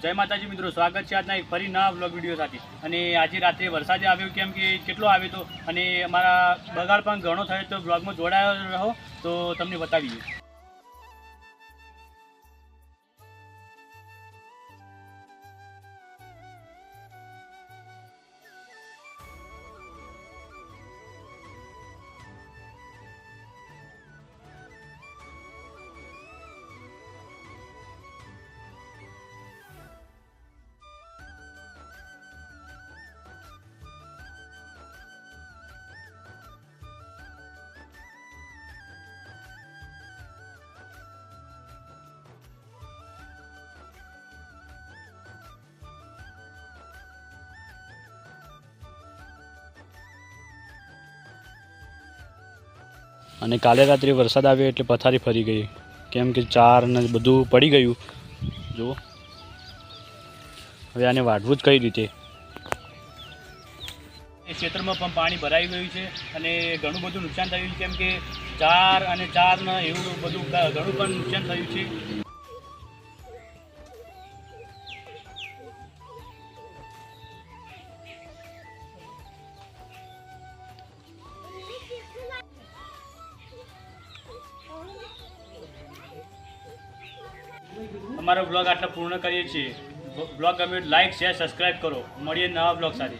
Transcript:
જય માતાજી મિત્રો, સ્વાગત છે આજના એક ફરી નવા બ્લોગ વિડીયો સાથે। અને આજે રાત્રે વરસાદ આવ્યો, કેમ કે કેટલો આવ્યો તો અને અમારા બગાડ પણ ઘણો થયો, તો બ્લોગમાં જોડાયો રહો તો તમને બતાવીએ। અને કાલે રાત્રે વરસાદ આવ્યો એટલે પથારી ફરી ગઈ, કેમ કે ચાર ને બધું પડી ગયું। જુઓ હવે આને વાઢવું જ કઈ રીતે। એ ક્ષેત્રમાં પણ પાણી ભરાઈ ગયું છે અને ઘણું બધું નુકસાન થયું છે, કેમ કે ચાર ને એવું બધું ઘણું પણ નુકસાન થયું છે। અમારો બ્લોગ આટલા પૂર્ણ કરીએ છીએ। બ્લોગ ગમે લાઈક શેર સબસ્ક્રાઈબ કરો। મળીએ નવા બ્લોગ સાથે।